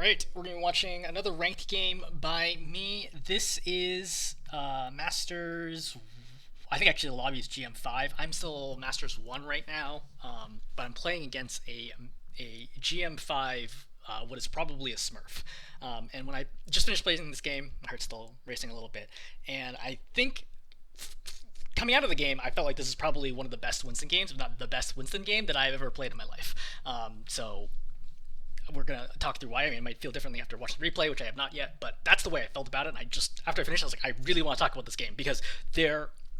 Alright, we're going to be watching another ranked game by me. This is Masters. I think actually the lobby is GM5. I'm still Masters 1 right now, but I'm playing against a GM5, what is probably a Smurf. And when I just finished playing this game, my heart's still racing a little bit. And I think coming out of the game, I felt like this is probably one of the best Winston games, if not the best Winston game that I've ever played in my life. So we're gonna talk through why. I mean, it might feel differently after watching the replay, which I have not yet, but that's the way I felt about it. And I just, after I finished, I was like, I really want to talk about this game because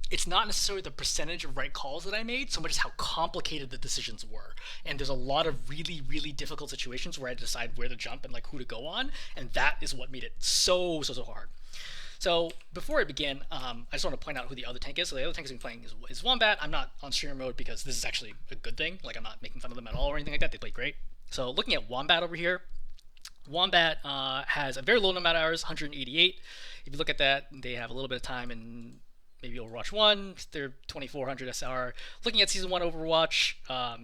it's not necessarily the percentage of right calls that I made, so much as how complicated the decisions were. And there's a lot of really, really difficult situations where I had to decide where to jump and like who to go on, and that is what made it so hard. So before I begin, I just want to point out who the other tank is. So the other tank I'm playing is Wombat. I'm not on streamer mode because this is actually a good thing. Like, I'm not making fun of them at all or anything like that. They play great. So looking at Wombat over here, Wombat has a very low number of hours, 188. If you look at that, they have a little bit of time in maybe Overwatch 1. They're 2400 SR. Looking at Season 1 Overwatch,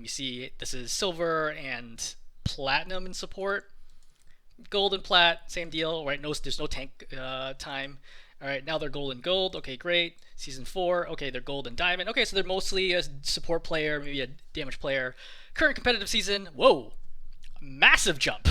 you see this is Silver and Platinum in support. Gold and Plat, same deal, right? No, there's no tank time. All right, now they're Gold and Gold. Okay, great. Season 4, okay, they're Gold and Diamond. Okay, so they're mostly a support player, maybe a damage player. Current competitive season, whoa, massive jump.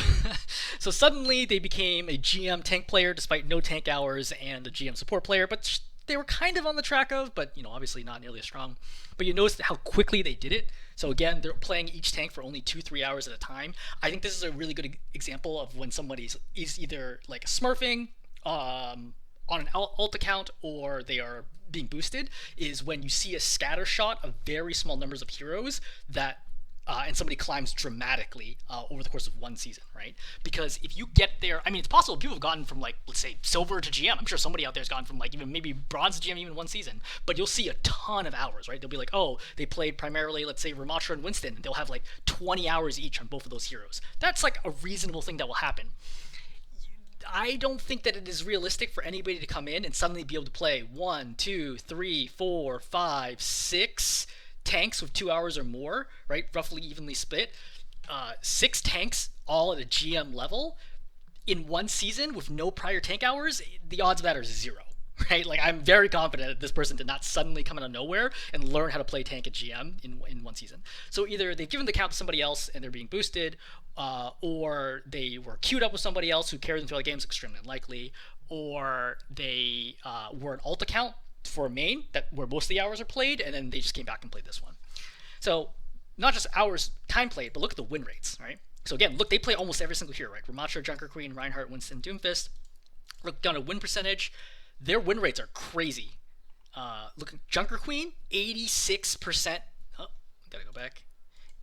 So suddenly they became a GM tank player despite no tank hours and a GM support player, but they were kind of on the track of, but obviously not nearly as strong. But you notice how quickly they did it. So again, they're playing each tank for only 2-3 hours at a time. I think this is a really good example of when somebody is either like smurfing on an alt account or they are being boosted, is when you see a scatter shot of very small numbers of heroes that and somebody climbs dramatically over the course of one season, right? Because if you get there, I mean, it's possible people have gotten from, like, let's say, silver to GM. I'm sure somebody out there has gone from, like, even maybe bronze to GM even one season. But you'll see a ton of hours, right? They'll be like, oh, they played primarily, let's say, Ramatra and Winston. And they'll have, like, 20 hours each on both of those heroes. That's, like, a reasonable thing that will happen. I don't think that it is realistic for anybody to come in and suddenly be able to play 1, 2, 3, 4, 5, 6 tanks with 2 hours or more, right? Roughly evenly split. 6 tanks all at a GM level in one season with no prior tank hours. The odds of that are 0, right? Like, I'm very confident that this person did not suddenly come out of nowhere and learn how to play tank at GM in one season. So either they've given the account to somebody else and they're being boosted, or they were queued up with somebody else who carried them through the games, extremely unlikely, or they were an alt account for a main where most of the hours are played, and then they just came back and played this one. So not just hours time played, but look at the win rates, right? So again, look, they play almost every single hero, right? Ramatra, Junker Queen, Reinhardt, Winston, Doomfist. Look down at win percentage. Their win rates are crazy. Look, Junker Queen, 86%. Oh, gotta go back.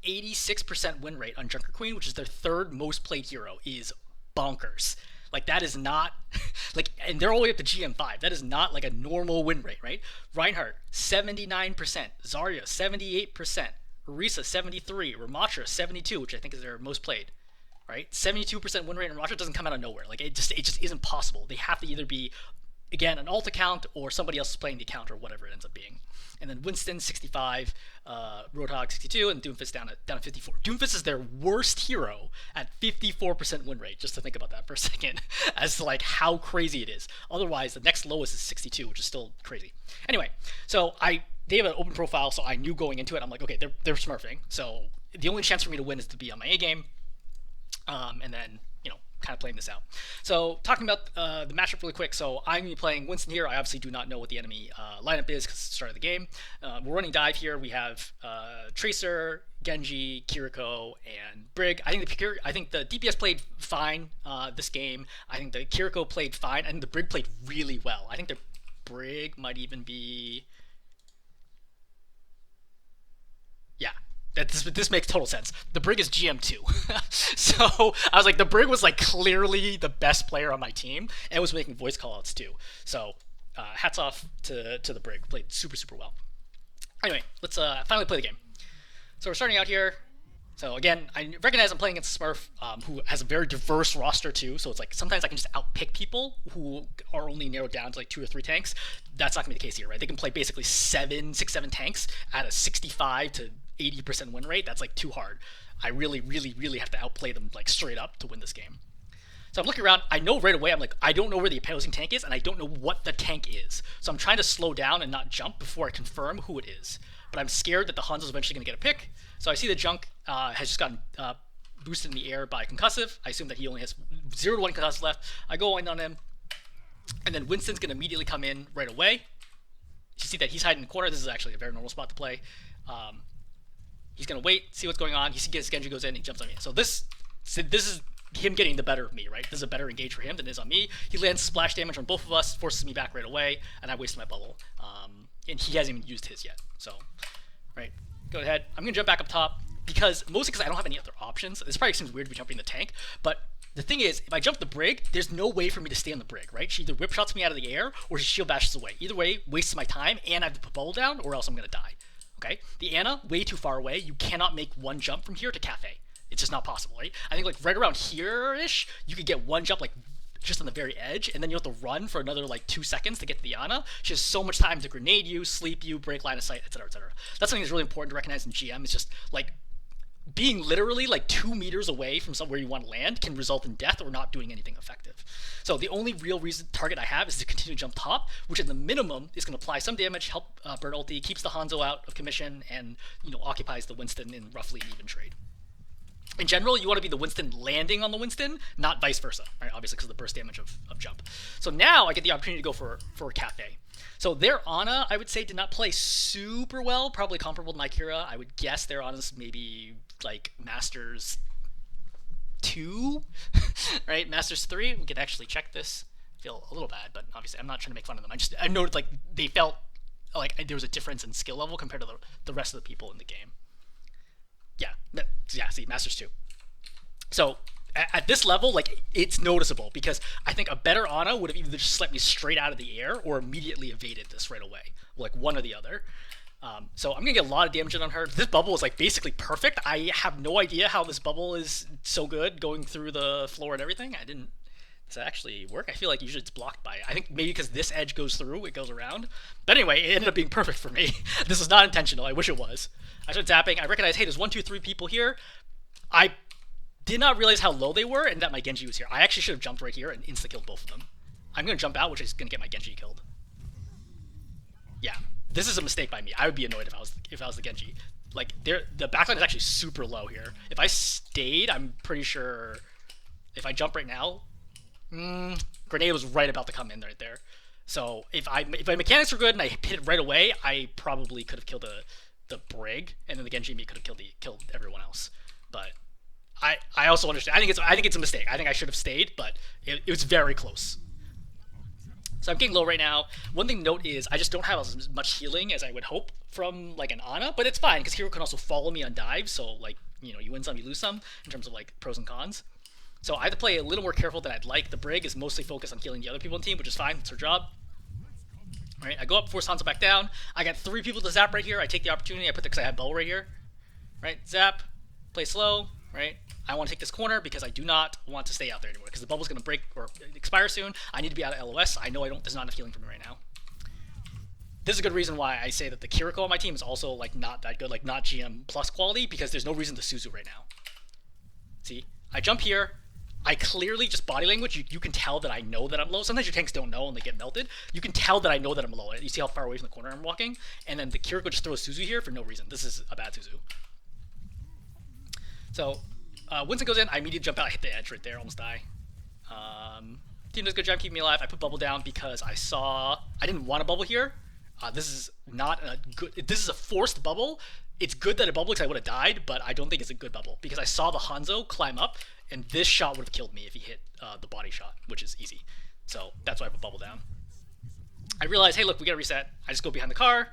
86% win rate on Junker Queen, which is their third most played hero, is bonkers. Like, that is not, like, and they're all the way up to GM5. That is not, like, a normal win rate, right? Reinhardt, 79%. Zarya, 78%. Orisa, 73. Ramatra, 72, which I think is their most played, right? 72% win rate, and Ramatra doesn't come out of nowhere. Like, it just isn't possible. They have to either be, again, an alt account or somebody else is playing the account or whatever it ends up being. And then Winston, 65, Roadhog, 62, and Doomfist down at 54. Doomfist is their worst hero at 54% win rate, just to think about that for a second, as to, like, how crazy it is. Otherwise, the next lowest is 62, which is still crazy. Anyway, so they have an open profile, so I knew going into it, I'm like, okay, they're smurfing, so the only chance for me to win is to be on my A game, and then, kind of playing this out. So talking about the matchup really quick. So I'm going to be playing Winston here. I obviously do not know what the enemy lineup is because it's the start of the game. We're running dive here. We have Tracer, Genji, Kiriko, and Brig. I think the DPS played fine this game. I think the Kiriko played fine. I think the Brig played really well. I think the Brig might even be... Yeah. This makes total sense. The Brig is GM2. So I was like, the Brig was, like, clearly the best player on my team and was making voice callouts too. So hats off to the Brig. Played super well. Anyway, let's finally play the game. So we're starting out here. So again, I recognize I'm playing against Smurf, who has a very diverse roster too. So it's like sometimes I can just outpick people who are only narrowed down to like 2 or 3 tanks. That's not gonna be the case here, right? They can play basically 7 tanks at a 65 to 80% win rate. That's like too hard. I really have to outplay them like straight up to win this game. So I'm looking around. I know right away. I'm like, I don't know where the opposing tank is, and I don't know what the tank is. So I'm trying to slow down and not jump before I confirm who it is. But I'm scared that the Hanzo's eventually going to get a pick. So I see the junk has just gotten boosted in the air by concussive. I assume that he only has 0 to 1 concussive left. I go in on him, and then Winston's going to immediately come in right away. You see that he's hiding in the corner. This is actually a very normal spot to play. He's going to wait, see what's going on. He sees Genji goes in, and he jumps on me. So this is him getting the better of me, right? This is a better engage for him than it is on me. He lands splash damage on both of us, forces me back right away, and I wasted my bubble. And he hasn't even used his yet. So, right, go ahead. I'm going to jump back up top, mostly because I don't have any other options. This probably seems weird to be jumping the tank, but the thing is, if I jump the brig, there's no way for me to stay on the brig, right? She either whip shots me out of the air, or she shield bashes away. Either way, wastes my time, and I have to put bubble down, or else I'm going to die. Okay? The Ana, way too far away. You cannot make one jump from here to Cafe. It's just not possible, right? I think like right around here-ish, you could get one jump like just on the very edge, and then you have to run for another like 2 seconds to get to the Ana. She has so much time to grenade you, sleep you, break line of sight, etc., etc. That's something that's really important to recognize in GM. It's just like being literally like 2 meters away from somewhere you want to land can result in death or not doing anything effective. So the only real target I have is to continue to jump top, which at the minimum is going to apply some damage, help Bird ulti, keeps the Hanzo out of commission, and occupies the Winston in roughly an even trade. In general, you want to be the Winston landing on the Winston, not vice versa, right? Obviously, because of the burst damage of jump. So now I get the opportunity to go for a Cafe. So their Ana, I would say, did not play super well, probably comparable to my Kira. I would guess their Ana's maybe like Masters 2, right? Masters 3. We could actually check this. I feel a little bad, but obviously I'm not trying to make fun of them. I noted like they felt like there was a difference in skill level compared to the rest of the people in the game. Yeah, see, Masters 2. So, at this level, like, it's noticeable, because I think a better Ana would have either just sent me straight out of the air, or immediately evaded this right away. Like, one or the other. So I'm gonna get a lot of damage on her. This bubble is, like, basically perfect. I have no idea how this bubble is so good, going through the floor and everything. Does that actually work? I feel like usually it's blocked by it. I think maybe because this edge goes through, it goes around. But anyway, it ended up being perfect for me. This is not intentional. I wish it was. I started zapping. I recognized, hey, there's 1, 2, 3 people here. I did not realize how low they were and that my Genji was here. I actually should have jumped right here and insta-killed both of them. I'm going to jump out, which is going to get my Genji killed. Yeah, this is a mistake by me. I would be annoyed if I was the Genji. Like, the backline is actually super low here. If I stayed, I'm pretty sure if I jump right now, grenade was right about to come in right there. So if my mechanics were good and I hit it right away, I probably could have killed the brig, and then the Genji and me could have killed everyone else. But I also understand. I think it's a mistake. I think I should have stayed, but it was very close. So I'm getting low right now. One thing to note is I just don't have as much healing as I would hope from like an Ana, but it's fine because Hero can also follow me on dives. So like you win some, you lose some in terms of like pros and cons. So I have to play a little more careful than I'd like. The brig is mostly focused on killing the other people in the team, which is fine. It's her job. All right, I go up, force Hanzo back down. I got 3 people to zap right here. I take the opportunity. I put because I have bubble right here. Right, zap, play slow. Right, I want to take this corner because I do not want to stay out there anymore because the bubble's going to break or expire soon. I need to be out of LOS. I know there's not enough healing for me right now. This is a good reason why I say that the Kiriko on my team is also like not that good, like not GM plus quality, because there's no reason to Suzu right now. See, I jump here. I clearly just body language. You can tell that I know that I'm low. Sometimes your tanks don't know and they get melted. You can tell that I know that I'm low. You see how far away from the corner I'm walking, and then the Kiriko just throws Suzu here for no reason. This is a bad Suzu. So Winston goes in. I immediately jump out. I hit the edge right there. Almost die. Team does a good job keeping me alive. I put bubble down because I didn't want a bubble here. This is not a good. This is a forced bubble. It's good that it bubbled because I would have died, but I don't think it's a good bubble because I saw the Hanzo climb up, and this shot would have killed me if he hit the body shot, which is easy. So that's why I put bubble down. I realized, hey, look, we gotta reset. I just go behind the car,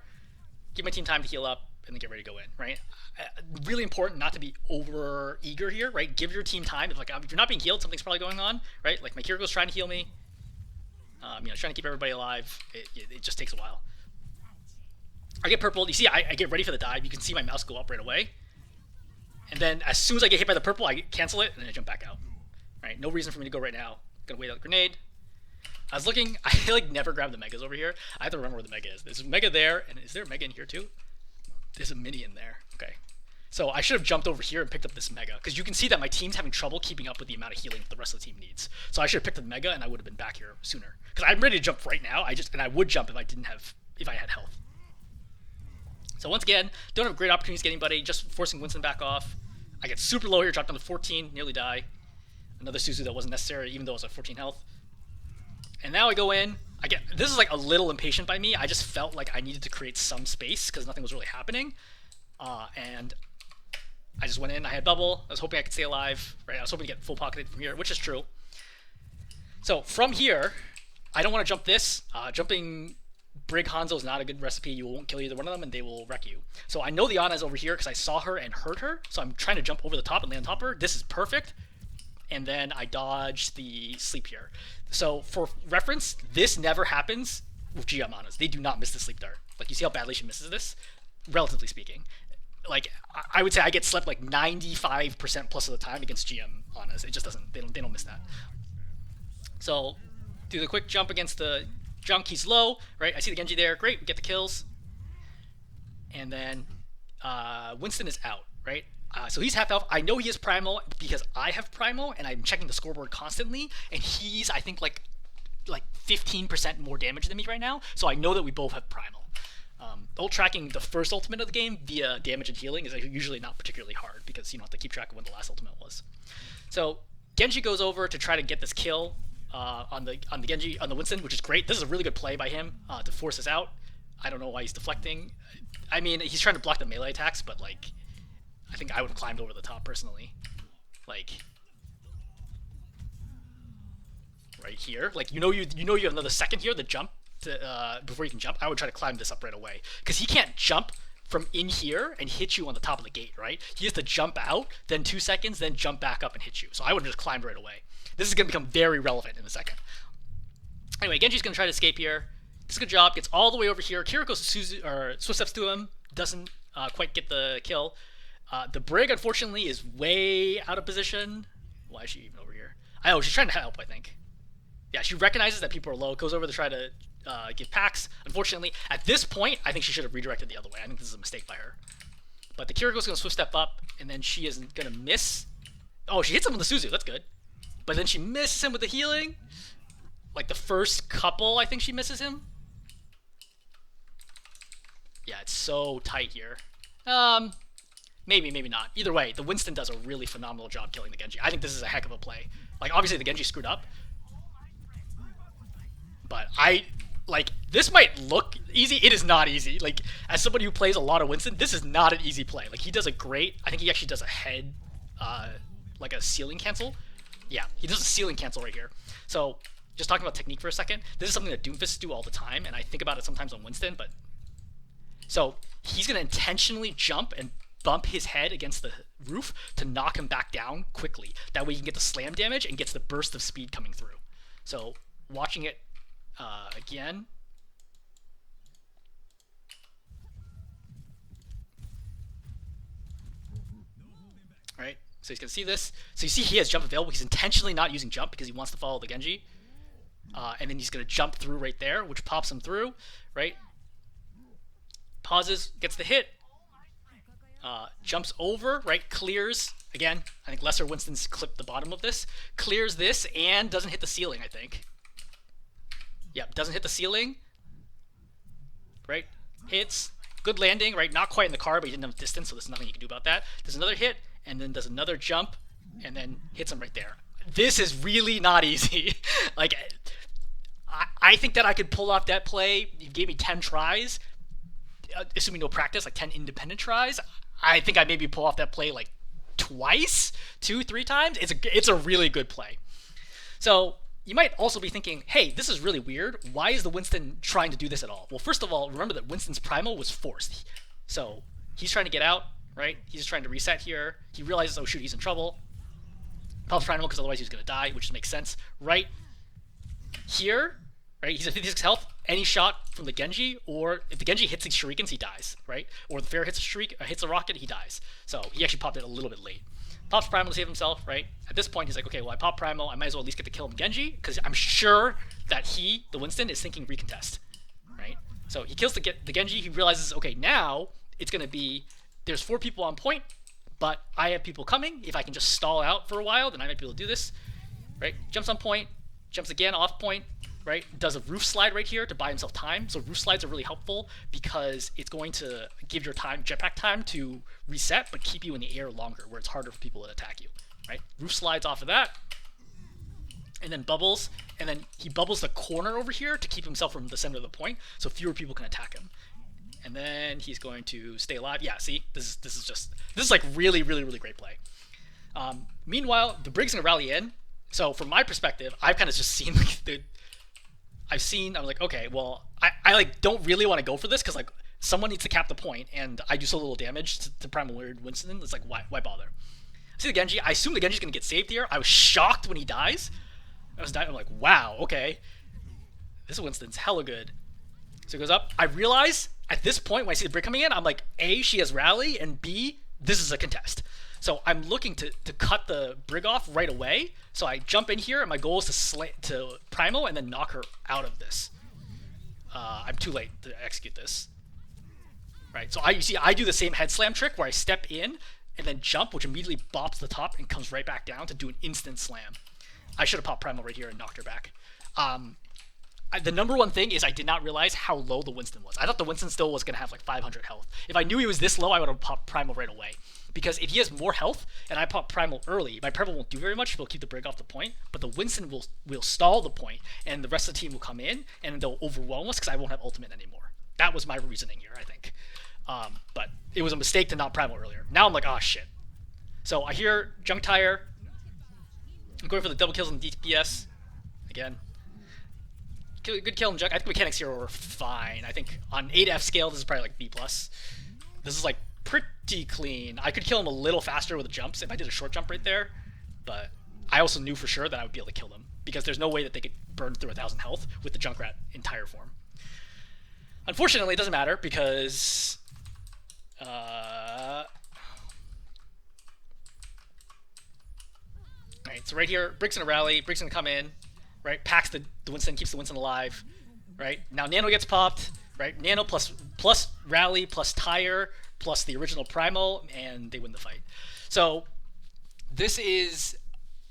give my team time to heal up, and then get ready to go in. Right? Really important not to be over eager here. Right? Give your team time. If you're not being healed, something's probably going on. Right? Like my Kiriko's trying to heal me. Trying to keep everybody alive. It just takes a while. I get purple. You see, I get ready for the dive. You can see my mouse go up right away. And then as soon as I get hit by the purple, I cancel it, and then I jump back out. Right? No reason for me to go right now. Gonna wait out the grenade. I was looking. I like never grab the megas over here. I have to remember where the mega is. There's a mega there, and is there a mega in here too? There's a mini in there. Okay. So I should have jumped over here and picked up this Mega, because you can see that my team's having trouble keeping up with the amount of healing that the rest of the team needs. So I should have picked up the Mega, and I would have been back here sooner. Because I'm ready to jump right now. I would jump if I had health. So once again, don't have great opportunities to get anybody. Just forcing Winston back off. I get super low here, drop down to 14, nearly die. Another Suzu that wasn't necessary, even though I was at 14 health. And now I go in. This is like a little impatient by me. I just felt like I needed to create some space because nothing was really happening. And I just went in. I had bubble. I was hoping I could stay alive. Right? I was hoping to get full pocketed from here, which is true. So from here, I don't want to jump this. Jumping Brig Hanzo is not a good recipe. You won't kill either one of them, and they will wreck you. So I know the Ana is over here because I saw her and heard her. So I'm trying to jump over the top and land on top of her. This is perfect. And then I dodge the sleep here. So for reference, this never happens with GM Anas. They do not miss the sleep dart. Like, you see how badly she misses this? Relatively speaking. Like, I would say I get slept like 95% plus of the time against GM Anas. It just doesn't, they don't miss that. So do the quick jump against the junk. He's low, right? I see the Genji there. Great, we get the kills. And then Winston is out, right? So he's half health. I know he is primal because I have primal, and I'm checking the scoreboard constantly. And he's, I think, like 15% more damage than me right now. So I know that we both have primal. Ult tracking the first ultimate of the game via damage and healing is usually not particularly hard because you don't have to keep track of when the last ultimate was. So Genji goes over to try to get this kill on the Winston, which is great. This is a really good play by him to force us out. I don't know why he's deflecting. I mean, he's trying to block the melee attacks, but like, I think I would have climbed over the top personally. Like, right here. Like, you have another second here to jump to, before you can jump. I would try to climb this up right away because he can't jump from in here and hit you on the top of the gate, right? He has to jump out, then 2 seconds, then jump back up and hit you. So I would have just climbed right away. This is going to become very relevant in a second. Anyway, Genji's going to try to escape here. Does a good job. Gets all the way over here. Kiriko's swift steps to him. Doesn't quite get the kill. The Brig, unfortunately, is way out of position. Why is she even over here? Oh, she's trying to help, I think. Yeah, she recognizes that people are low, goes over to try to give packs. Unfortunately, at this point, I think she should have redirected the other way. I think this is a mistake by her. But the Kiriko's going to swift step up, and then she isn't going to miss. Oh, she hits him with the Suzu. That's good. But then she misses him with the healing. Like the first couple, I think she misses him. Yeah, it's so tight here. Maybe, maybe not. Either way, the Winston does a really phenomenal job killing the Genji. I think this is a heck of a play. Like, obviously the Genji screwed up. But this might look easy. It is not easy. Like, as somebody who plays a lot of Winston, this is not an easy play. Like, he does a great, I think he actually does a head, like a ceiling cancel. Yeah, he does a ceiling cancel right here. So, just talking about technique for a second, this is something that Doomfists do all the time, and I think about it sometimes on Winston, but... So, he's going to intentionally jump and bump his head against the roof to knock him back down quickly. That way you can get the slam damage and gets the burst of speed coming through. So, watching it again. Right, so he's going to see this. So you see he has jump available. He's intentionally not using jump because he wants to follow the Genji. And then he's going to jump through right there, which pops him through, right? Pauses, gets the hit. Jumps over, right, clears. Again, I think Lesser Winston's clipped the bottom of this. Clears this and doesn't hit the ceiling, I think. Yep, doesn't hit the ceiling. Right, hits. Good landing, right, not quite in the car, but he didn't have distance, so there's nothing you can do about that. Does another hit, and then does another jump, and then hits him right there. This is really not easy. Like, I think that I could pull off that play. You gave me 10 tries, assuming no practice, like 10 independent tries. I think I maybe pull off that play like twice, 2-3 times. It's a really good play. So you might also be thinking, hey, this is really weird. Why is the Winston trying to do this at all? Well, first of all, remember that Winston's primal was forced. So he's trying to get out, right? He's just trying to reset here. He realizes, oh shoot, he's in trouble. Pops primal because otherwise he's going to die, which makes sense. Right here, right? He's at 56 health. Any shot from the Genji, or if the Genji hits the shurikens, he dies, right? Or the Fair hits a rocket, he dies. So he actually popped it a little bit late. Pops primal to save himself, right? At this point, he's like, okay, well, I pop primal, I might as well at least get the kill on Genji, because I'm sure that the Winston, is thinking recontest, right? So he kills the Genji, he realizes, okay, now it's going to be, there's 4 people on point, But I have people coming. If I can just stall out for a while, then I might be able to do this. Right? Jumps on point, jumps again off point, right? Does a roof slide right here to buy himself time. So roof slides are really helpful because it's going to give your time, jetpack time, to reset, but keep you in the air longer, where it's harder for people to attack you, right? Roof slides off of that, and then bubbles, and then he bubbles the corner over here to keep himself from the center of the point, so fewer people can attack him. And then he's going to stay alive. Yeah, see, this is like really, really, really great play. Meanwhile, the Brig's gonna rally in. So from my perspective, I've kind of just seen like I'm like, okay, well, I like don't really want to go for this because like someone needs to cap the point, and I do so little damage to Primal Weird Winston. It's like, why bother? See the Genji. I assume the Genji's gonna get saved here. I was shocked when he dies. I'm like, wow, okay, this Winston's hella good. So he goes up. I realize at this point when I see the Brig coming in, I'm like, A, she has rally, and B, this is a contest. So I'm looking to cut the Brig off right away. So I jump in here, and my goal is to Primal and then knock her out of this. I'm too late to execute this. Right, so you see I do the same head slam trick where I step in and then jump, which immediately bops the top and comes right back down to do an instant slam. I should have popped Primal right here and knocked her back. The number one thing is I did not realize how low the Winston was. I thought the Winston still was going to have like 500 health. If I knew he was this low, I would have popped Primal right away. Because if he has more health and I pop Primal early, my Primal won't do very much. He'll keep the Brig off the point, but the Winston will stall the point, and the rest of the team will come in, and they'll overwhelm us because I won't have ultimate anymore. That was my reasoning here, I think. But it was a mistake to not Primal earlier. Now I'm like, oh shit. So I hear Junk Tire. I'm going for the double kills on DPS. Again. Good kill on Junk. I think mechanics here were fine. I think on 8F scale, this is probably like B+. This is like pretty clean. I could kill him a little faster with the jumps if I did a short jump right there, but I also knew for sure that I would be able to kill them because there's no way that they could burn through 1,000 health with the Junkrat in tire form. Unfortunately, it doesn't matter because Alright, so right here, Brig's gonna rally, Brig's gonna come in, right? Packs the Winston, keeps the Winston alive, right? Now Nano gets popped, right? Nano plus rally plus tire plus the original Primal, and they win the fight. So this is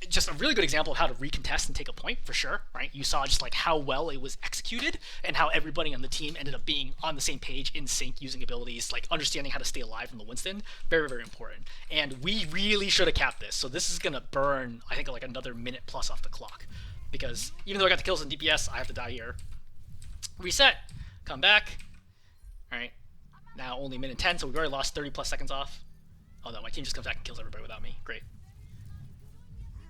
just a really good example of how to recontest and take a point for sure, right? You saw just like how well it was executed and how everybody on the team ended up being on the same page, in sync, using abilities, like understanding how to stay alive from the Winston. Very, very important. And we really should have capped this. So this is gonna burn, I think, like another minute plus off the clock, because even though I got the kills in DPS, I have to die here. Reset, come back. All right, now only minute 10, so we've already lost 30 plus seconds off. Oh no, my team just comes back and kills everybody without me. Great.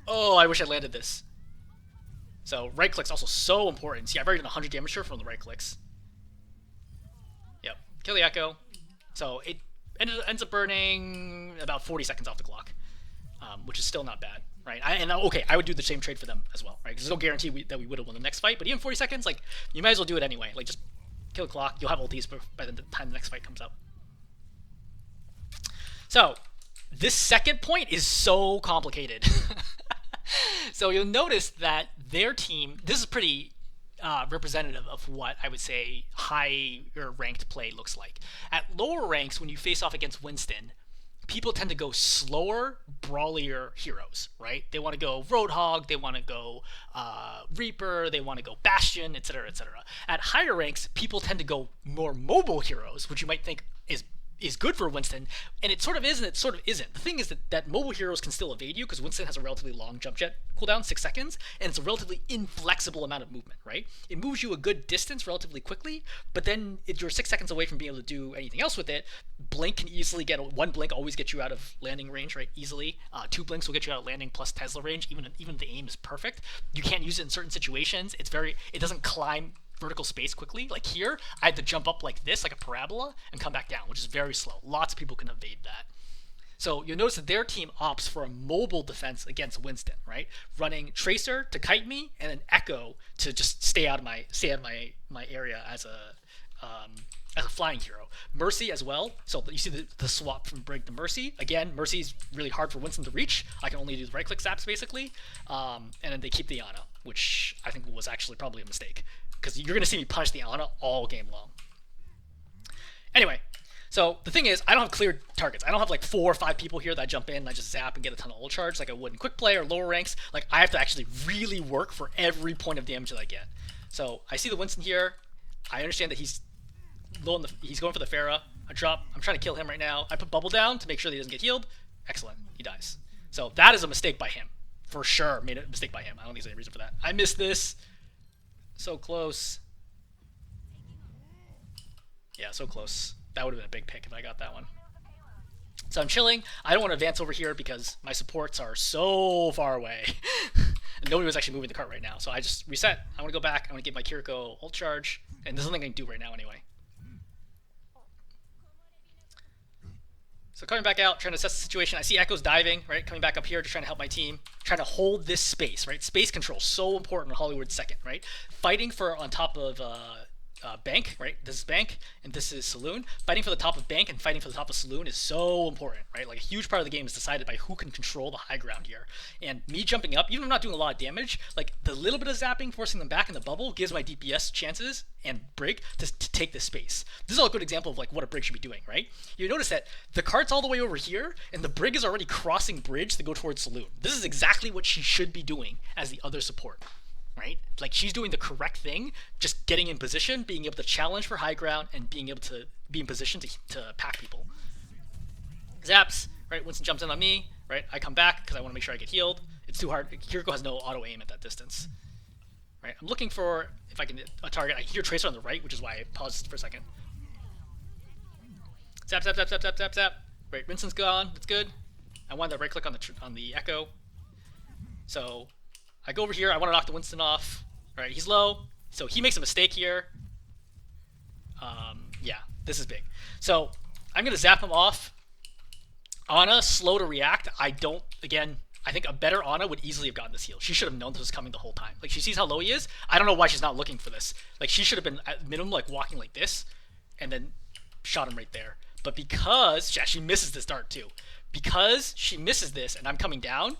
Oh, I wish I landed this. So right click's also so important. See, I've already done 100 damage here from the right clicks. Yep, kill the Echo. So it ends up burning about 40 seconds off the clock, which is still not bad, right? Okay, I would do the same trade for them as well, right? Because there's no guarantee that we would have won the next fight, but even 40 seconds, like, you might as well do it anyway. Like, just kill the clock. You'll have ultis by the time the next fight comes up. So this second point is so complicated. So you'll notice that their team, this is pretty representative of what I would say higher ranked play looks like. At lower ranks, when you face off against Winston, people tend to go slower, brawlier heroes, right? They want to go Roadhog, they want to go Reaper, they want to go Bastion, etc., etc. At higher ranks, people tend to go more mobile heroes, which you might think is good for Winston, and it sort of is and it sort of isn't. The thing is that mobile heroes can still evade you because Winston has a relatively long jump jet cooldown, 6 seconds, and it's a relatively inflexible amount of movement, right? It moves you a good distance relatively quickly, but then if you're 6 seconds away from being able to do anything else with it, blink can easily one blink always gets you out of landing range, right? Easily. 2 blinks will get you out of landing plus Tesla range, even if the aim is perfect. You can't use it in certain situations. It doesn't climb vertical space quickly. Like here, I had to jump up like this, like a parabola, and come back down, which is very slow. Lots of people can evade that. So you'll notice that their team opts for a mobile defense against Winston, right? Running Tracer to kite me, and then Echo to just stay out of my area as a flying hero. Mercy as well. So you see the swap from Brig to Mercy. Again, Mercy's really hard for Winston to reach. I can only do the right click zaps basically, and then they keep the Ana, which I think was actually probably a mistake, because you're going to see me punish the Ana all game long. Anyway, So the thing is, I don't have clear targets. I don't have like 4 or 5 people here that jump in and I just zap and get a ton of ult charge like I would in quick play or lower ranks. Like I have to actually really work for every point of damage that I get. So I see the Winston here. I understand that he's low on he's going for the Pharah. I drop. I'm trying to kill him right now. I put bubble down to make sure that he doesn't get healed. Excellent. He dies. So that is a mistake by him. For sure, made a mistake by him. I don't think there's any reason for that. I missed this. So close. Yeah, so close. That would have been a big pick if I got that one. So I'm chilling. I don't want to advance over here because my supports are so far away. And nobody was actually moving the cart right now. So I just reset. I want to go back. I want to give my Kiriko ult charge. And there's nothing I can do right now anyway. So coming back out, trying to assess the situation. I see Echo's diving, right? Coming back up here, just trying to help my team. Trying to hold this space, right? Space control, so important in Hollywood second, right? Fighting for on top of bank, right? This is bank, and this is saloon. Fighting for the top of bank and fighting for the top of saloon is so important, right? Like a huge part of the game is decided by who can control the high ground here. And me jumping up, even if I'm not doing a lot of damage, like the little bit of zapping, forcing them back in the bubble gives my DPS chances and Brig to take this space. This is a good example of like what a Brig should be doing, right? You notice that the cart's all the way over here, and the Brig is already crossing bridge to go towards saloon. This is exactly what she should be doing as the other support. Right? Like she's doing the correct thing, just getting in position, being able to challenge for high ground, and being able to be in position to pack people. Zaps, right? Winston jumps in on me, right? I come back because I want to make sure I get healed. It's too hard. Kiriko has no auto aim at that distance. Right? I'm looking for, if I can, a target. I hear Tracer on the right, which is why I paused for a second. Zap, zap, zap, zap, zap, zap, zap. Right, Winston's gone. That's good. I wanted to right click on the Echo. So I go over here, I want to knock the Winston off. Alright, he's low, so he makes a mistake here. Yeah, this is big. So I'm going to zap him off. Ana, slow to react. I think a better Ana would easily have gotten this heal. She should have known this was coming the whole time. Like, she sees how low he is. I don't know why she's not looking for this. Like, she should have been, at minimum, like, walking like this, and then shot him right there. But because, she misses this dart too. Because she misses this, and I'm coming down,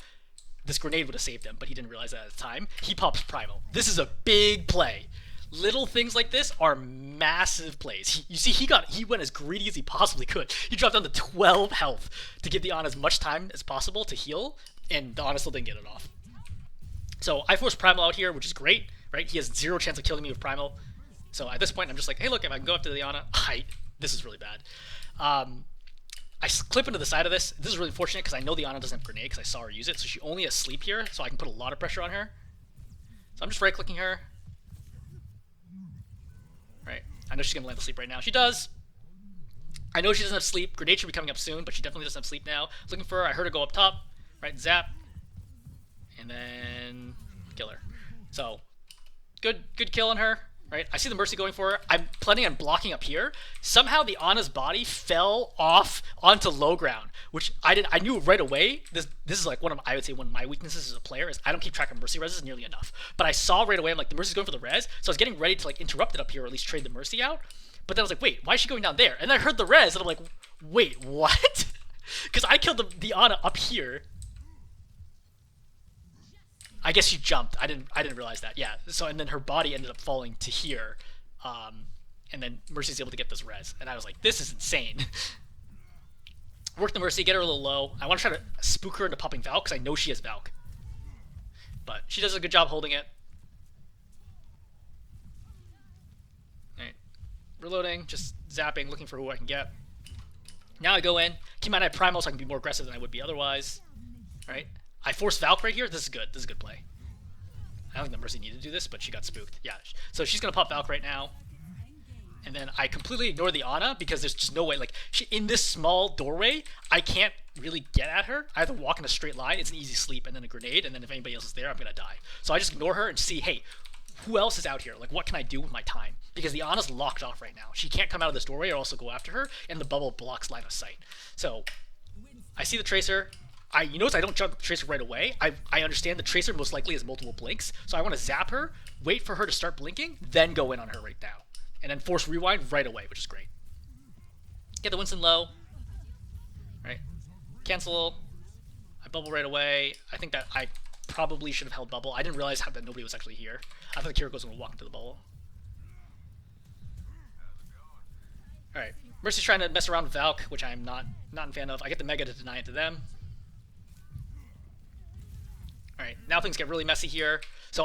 this grenade would have saved him, but he didn't realize that at the time. He pops Primal. This is a big play. Little things like this are massive plays. You see, he went as greedy as he possibly could. He dropped down to 12 health to give the Ana as much time as possible to heal, and the Ana still didn't get it off. So I forced Primal out here, which is great, right? He has 0 chance of killing me with Primal. So at this point, I'm just like, hey, look, if I can go up to the Ana, this is really bad. I clip into the side of this. This is really fortunate because I know the Ana doesn't have grenade because I saw her use it, so she only has sleep here, so I can put a lot of pressure on her. So I'm just right-clicking her. Right. I know she's going to land the sleep right now. She does. I know she doesn't have sleep. Grenade should be coming up soon, but she definitely doesn't have sleep now. Looking for her. I heard her go up top. Right, zap. And then kill her. So, good kill on her. Right? I see the Mercy going for her. I'm planning on blocking up here. Somehow the Ana's body fell off onto low ground, which I knew right away. This is like I would say one of my weaknesses as a player is I don't keep track of Mercy reses nearly enough. But I saw right away, I'm like, the Mercy's going for the res, so I was getting ready to like interrupt it up here or at least trade the Mercy out. But then I was like, wait, why is she going down there? And then I heard the res, and I'm like, wait, what? Because I killed the Ana up here. I guess she jumped. I didn't realize that. Yeah. So and then her body ended up falling to here, and then Mercy's able to get this res, and I was like, this is insane. Work the Mercy, get her a little low. I want to try to spook her into popping Valk because I know she has Valk, but she does a good job holding it. All right, reloading, just zapping, looking for who I can get. Now I go in. Keep in mind I have Primal, so I can be more aggressive than I would be otherwise. All right. I forced Valk right here. This is good. This is a good play. I don't think the Mercy needed to do this, but she got spooked. Yeah. So she's going to pop Valk right now. And then I completely ignore the Ana because there's just no way. Like, in this small doorway, I can't really get at her. I have to walk in a straight line. It's an easy sleep and then a grenade. And then if anybody else is there, I'm going to die. So I just ignore her and see, hey, who else is out here? Like, what can I do with my time? Because the Ana's locked off right now. She can't come out of this doorway or also go after her. And the bubble blocks line of sight. So I see the Tracer. You notice I don't jump the Tracer right away. I understand the Tracer most likely has multiple blinks, so I want to zap her, wait for her to start blinking, then go in on her right now. And then force rewind right away, which is great. Get the Winston low. Right. Cancel. I bubble right away. I think that I probably should have held bubble. I didn't realize that nobody was actually here. I thought the Kiriko was going to walk into the bubble. Alright. Mercy's trying to mess around with Valk, which I'm not a fan of. I get the Mega to deny it to them. Alright, now things get really messy here. So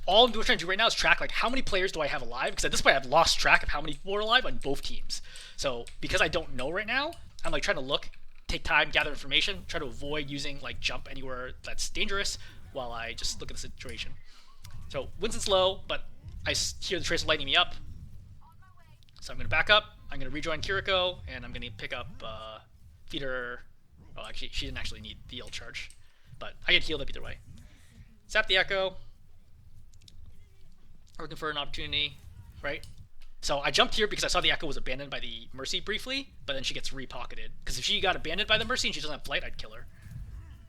all I'm trying to do right now is track like how many players do I have alive, because at this point I've lost track of how many people are alive on both teams. So because I don't know right now, I'm like trying to look, take time, gather information, try to avoid using like jump anywhere that's dangerous while I just look at the situation. So Winston's low, but I hear the Tracer lighting me up. So I'm going to back up, I'm going to rejoin Kiriko, and I'm going to pick up Feeder. Well, actually, she didn't actually need the ult charge, but I get healed up either way. Zap the Echo. Looking for an opportunity, right? So I jumped here because I saw the Echo was abandoned by the Mercy briefly, but then she gets repocketed. Because if she got abandoned by the Mercy and she doesn't have flight, I'd kill her.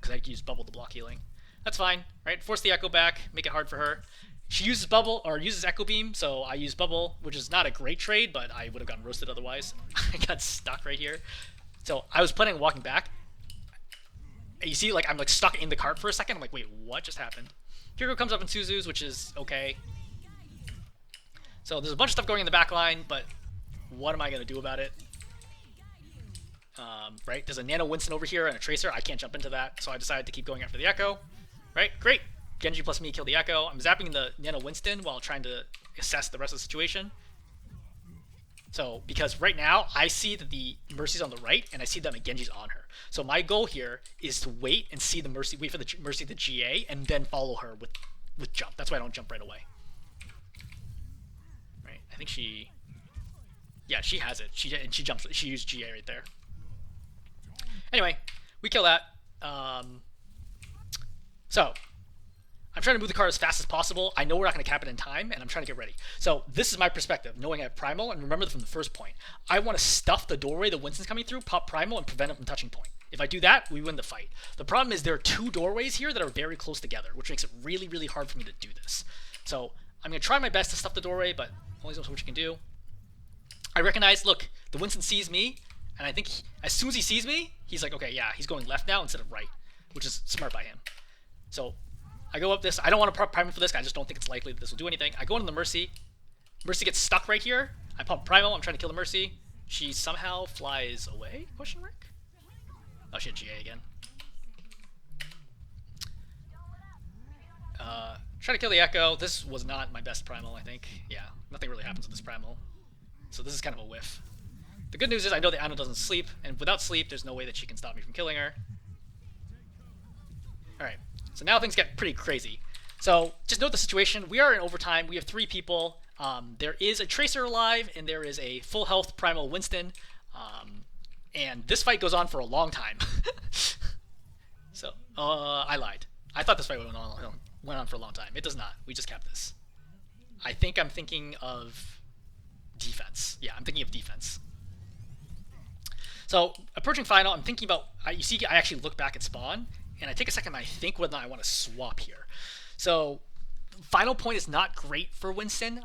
Because I could use Bubble to block healing. That's fine, right? Force the Echo back, make it hard for her. She uses Bubble, or uses Echo Beam, so I use Bubble, which is not a great trade, but I would have gotten roasted otherwise. I got stuck right here. So I was planning on walking back. You see, like, I'm like stuck in the cart for a second. I'm like, wait, what just happened? Kiriko comes up in Suzu's, which is okay. So there's a bunch of stuff going in the back line, but what am I going to do about it? Right, there's a Nano Winston over here and a Tracer. I can't jump into that, so I decided to keep going after the Echo. Right, great. Genji plus me kill the Echo. I'm zapping the Nano Winston while trying to assess the rest of the situation. So, because right now, I see that the Mercy's on the right, and I see that Genji's on her. So my goal here is to wait and see the Mercy, wait for the Mercy to GA, and then follow her with jump. That's why I don't jump right away. Right, I think she... Yeah, she has it. She jumps. She used GA right there. Anyway, we kill that. So, I'm trying to move the card as fast as possible. I know we're not going to cap it in time, and I'm trying to get ready. So this is my perspective, knowing I have Primal, and remember from the first point. I want to stuff the doorway that Winston's coming through, pop Primal, and prevent him from touching point. If I do that, we win the fight. The problem is there are two doorways here that are very close together, which makes it really, really hard for me to do this. So I'm going to try my best to stuff the doorway, but only so much you can do. I recognize, look, the Winston sees me, and I think as soon as he sees me, he's like, okay, yeah, he's going left now instead of right, which is smart by him. So I go up this. I don't want to prime him for this. I just don't think it's likely that this will do anything. I go into the Mercy. Mercy gets stuck right here. I pump Primal. I'm trying to kill the Mercy. She somehow flies away? Question mark? Oh, she had GA again. Try to kill the Echo. This was not my best Primal, I think. Yeah, nothing really happens with this Primal. So this is kind of a whiff. The good news is I know the Anno doesn't sleep, and without sleep, there's no way that she can stop me from killing her. Alright, so now things get pretty crazy. So just note the situation. We are in overtime. We have 3 people. There is a Tracer alive, and there is a full health Primal Winston. And this fight goes on for a long time. So, I lied. I thought this fight went on for a long time. It does not. We just capped this. I think I'm thinking of defense. Yeah, I'm thinking of defense. So, approaching final, I'm thinking about... you see, I actually look back at spawn, and I take a second and I think whether or not I want to swap here. So, final point is not great for Winston.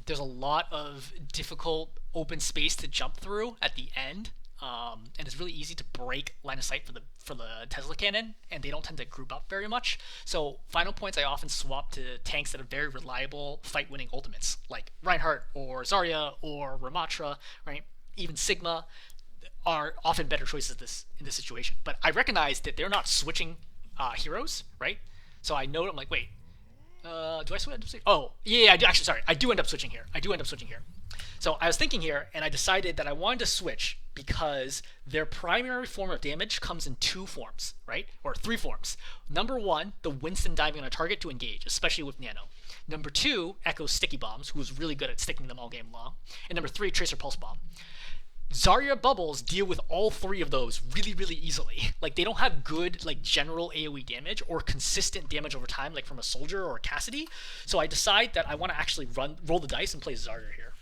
There's a lot of difficult open space to jump through at the end. And it's really easy to break line of sight for the Tesla cannon, and they don't tend to group up very much. So final points I often swap to tanks that are very reliable fight-winning ultimates, like Reinhardt or Zarya or Ramatra, right? Even Sigma are often better choices in this situation. But I recognize that they're not switching heroes, right? So I know, I'm like, wait, do I switch? Oh, yeah, actually, sorry, I do end up switching here. So I was thinking here, and I decided that I wanted to switch because their primary form of damage comes in 2 forms, right? Or 3 forms. Number 1, the Winston diving on a target to engage, especially with Nano. Number 2, Echo's sticky bombs, who's really good at sticking them all game long. And number 3, Tracer pulse bomb. Zarya bubbles deal with all 3 of those really, really easily. Like, they don't have good, like, general AoE damage or consistent damage over time, like from a soldier or a Cassidy. So I decide that I want to actually roll the dice and play Zarya here.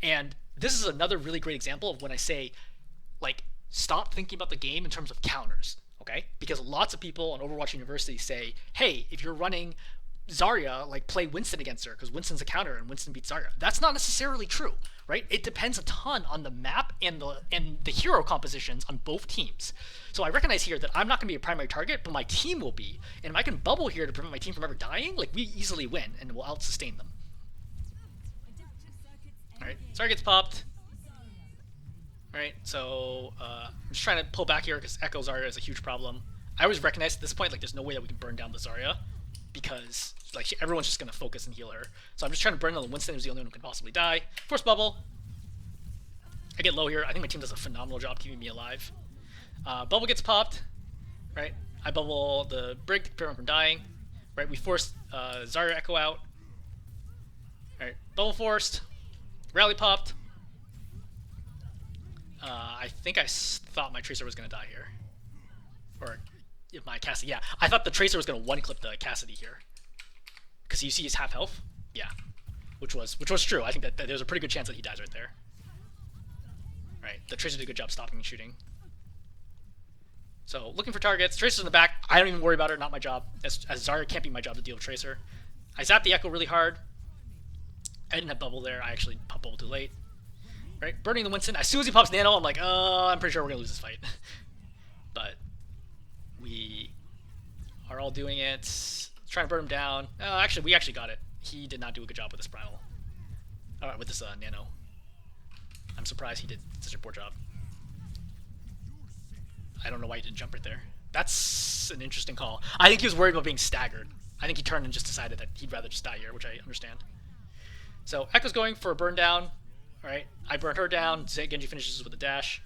And this is another really great example of when I say, like, stop thinking about the game in terms of counters, okay? Because lots of people on Overwatch University say, hey, if you're running Zarya, like, play Winston against her, because Winston's a counter and Winston beats Zarya. That's not necessarily true, right? It depends a ton on the map and the hero compositions on both teams. So I recognize here that I'm not going to be a primary target, but my team will be. And if I can bubble here to prevent my team from ever dying, like, we easily win and we'll out-sustain them. Alright, Zarya gets popped. Right, so I'm just trying to pull back here because Echo Zarya is a huge problem. I always recognize at this point, like, there's no way that we can burn down the Zarya because, like, everyone's just going to focus and heal her. So I'm just trying to burn down the Winston, who's the only one who can possibly die. Force Bubble. I get low here. I think my team does a phenomenal job keeping me alive. Bubble gets popped, right? I bubble the Brig to prevent him from dying, right? We force Zarya Echo out. Right, bubble forced. Rally popped. I think I thought my Tracer was going to die here. Or if my Cassidy, yeah. I thought the Tracer was going to one-clip the Cassidy here. Because you see he's half health? Yeah. Which was true. I think that there's a pretty good chance that he dies right there. Right, the Tracer did a good job stopping and shooting. So, looking for targets. Tracer's in the back. I don't even worry about her, not my job. As Zarya can't be my job to deal with Tracer. I zapped the Echo really hard. I didn't have bubble there. I actually popped bubble too late. Right, burning the Winston. As soon as he pops Nano, I'm like, I'm pretty sure we're gonna lose this fight. But we are all doing it. Trying to burn him down. Actually, we actually got it. He did not do a good job with this Primal. Alright, with this Nano. I'm surprised he did such a poor job. I don't know why he didn't jump right there. That's an interesting call. I think he was worried about being staggered. I think he turned and just decided that he'd rather just die here, which I understand. So Echo's going for a burn down. Alright, I burn her down. Genji finishes with a dash.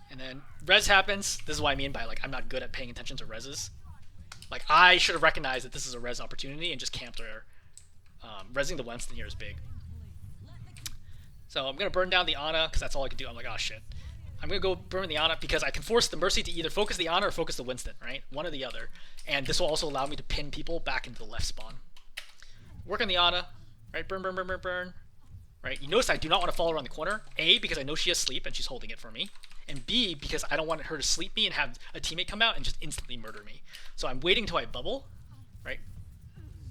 And then res happens. This is what I mean by, like, I'm not good at paying attention to reses. Like, I should have recognized that this is a res opportunity and just camped her. Resing the Winston here is big. So I'm going to burn down the Ana because that's all I can do. I'm like, oh shit. I'm going to go burn the Ana because I can force the Mercy to either focus the Ana or focus the Winston, right? One or the other. And this will also allow me to pin people back into the left spawn. Work on the Ana. Right? Burn, burn, burn, burn, burn. Right? You notice I do not want to follow around the corner. A, because I know she has sleep and she's holding it for me. And B, because I don't want her to sleep me and have a teammate come out and just instantly murder me. So I'm waiting until I bubble. Right?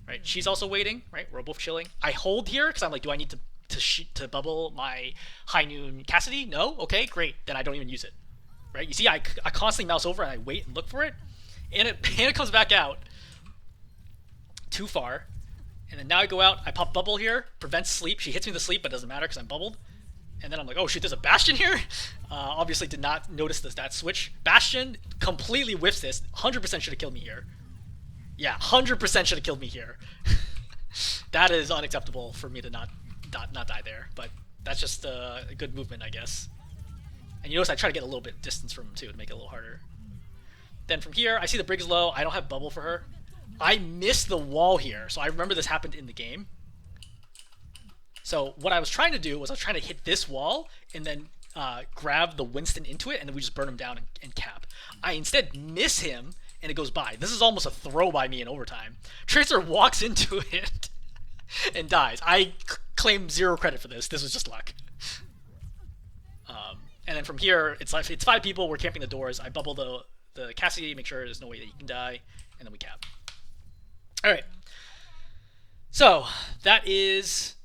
Right? She's also waiting. Right? We're both chilling. I hold here because I'm like, do I need to bubble my High Noon Cassidy? No? Okay, great. Then I don't even use it. Right? You see, I constantly mouse over and I wait and look for it. And it comes back out. Too far. And then now I go out, I pop bubble here, prevents sleep. She hits me with the sleep, but it doesn't matter because I'm bubbled. And then I'm like, oh shoot, there's a Bastion here? Obviously did not notice that switch. Bastion completely whiffs this. 100% should have killed me here. Yeah, 100% should have killed me here. That is unacceptable for me to not die there. But that's just a good movement, I guess. And you notice I try to get a little bit distance from him too to make it a little harder. Then from here, I see the Brig's low. I don't have bubble for her. I missed the wall here, so I remember this happened in the game. So what I was trying to do was I was trying to hit this wall and then grab the Winston into it, and then we just burn him down and cap. I instead miss him, and it goes by. This is almost a throw by me in overtime. Tracer walks into it and dies. I claim 0 credit for this. This was just luck. And then from here, it's 5 people. We're camping the doors. I bubble the Cassidy, make sure there's no way that he can die, and then we cap. Alright, so that is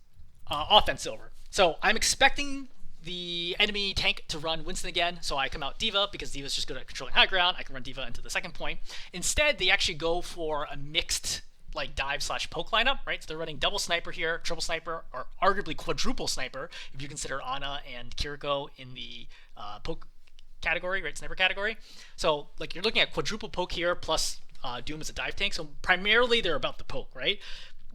offense silver. So I'm expecting the enemy tank to run Winston again, so I come out D.Va because D.Va's just good at controlling high ground. I can run D.Va into the second point. Instead, they actually go for a mixed like dive/poke lineup, right? So they're running double sniper here, triple sniper, or arguably quadruple sniper if you consider Ana and Kiriko in the poke category, right? Sniper category. So like you're looking at quadruple poke here plus Doom is a dive tank, so primarily they're about the poke, right?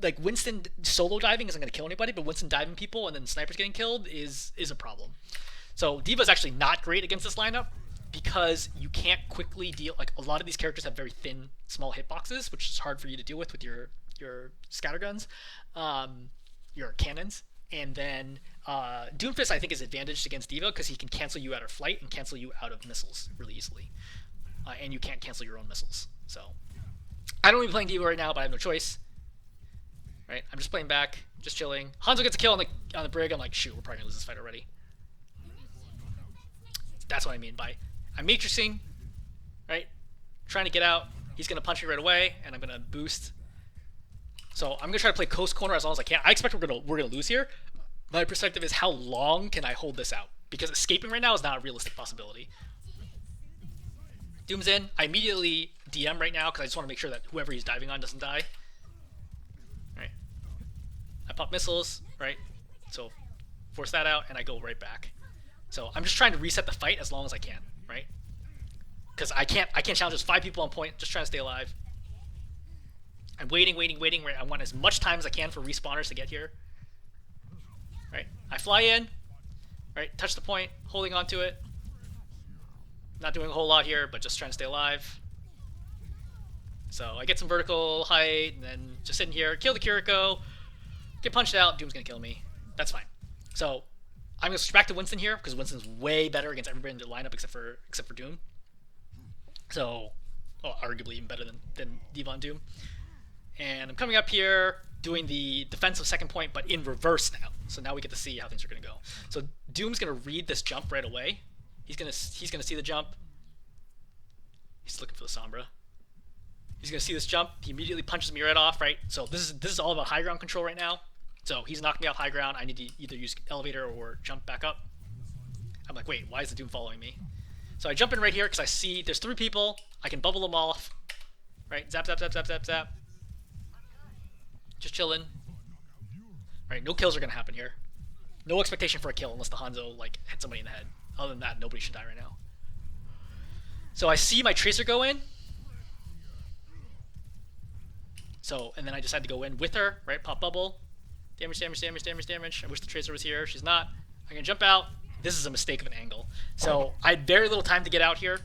Like Winston solo diving isn't going to kill anybody, but Winston diving people and then snipers getting killed is a problem. So D.Va's actually not great against this lineup because you can't quickly deal. Like a lot of these characters have very thin, small hitboxes, which is hard for you to deal with your scatterguns, your cannons, and then Doomfist I think is advantaged against D.Va because he can cancel you out of flight and cancel you out of missiles really easily, and you can't cancel your own missiles. So I don't even playing D.Va right now, but I have no choice. Right, I'm just playing back, just chilling. Hanzo gets a kill on the Brig. I'm like, shoot, we're probably gonna lose this fight already. That's what I mean by I'm matrixing, right? Trying to get out. He's gonna punch me right away, and I'm gonna boost. So I'm gonna try to play coast corner as long as I can. I expect we're gonna lose here. My perspective is how long can I hold this out? Because escaping right now is not a realistic possibility. Doom's in. I immediately DM right now because I just want to make sure that whoever he's diving on doesn't die. Right. I pop missiles, right? So force that out, and I go right back. So I'm just trying to reset the fight as long as I can, right? Because I can't challenge just 5 people on point, just trying to stay alive. I'm waiting, right? I want as much time as I can for respawners to get here. Right? I fly in, right? Touch the point, holding on to it. Not doing a whole lot here, but just trying to stay alive. So I get some vertical height, and then just sitting here, kill the Kiriko, get punched out, Doom's gonna kill me. That's fine. So I'm gonna switch back to Winston here, because Winston's way better against everybody in the lineup except for Doom. So, well, arguably even better than Devon Doom. And I'm coming up here, doing the defensive second point, but in reverse now. So now we get to see how things are gonna go. So Doom's gonna read this jump right away. He's gonna see the jump. He's looking for the Sombra. He's gonna see this jump. He immediately punches me right off. Right. So this is all about high ground control right now. So he's knocking me off high ground. I need to either use elevator or jump back up. I'm like, wait, why is the Doom following me? So I jump in right here because I see there's 3 people. I can bubble them off. Right. Zap, zap, zap, zap, zap, zap. Just chilling. Right. No kills are gonna happen here. No expectation for a kill unless the Hanzo like hit somebody in the head. Other than that, nobody should die right now. So I see my Tracer go in. So, and then I decide to go in with her, right? Pop bubble. Damage, damage, damage, damage, damage. I wish the Tracer was here. She's not. I'm gonna jump out. This is a mistake of an angle. So I had very little time to get out here.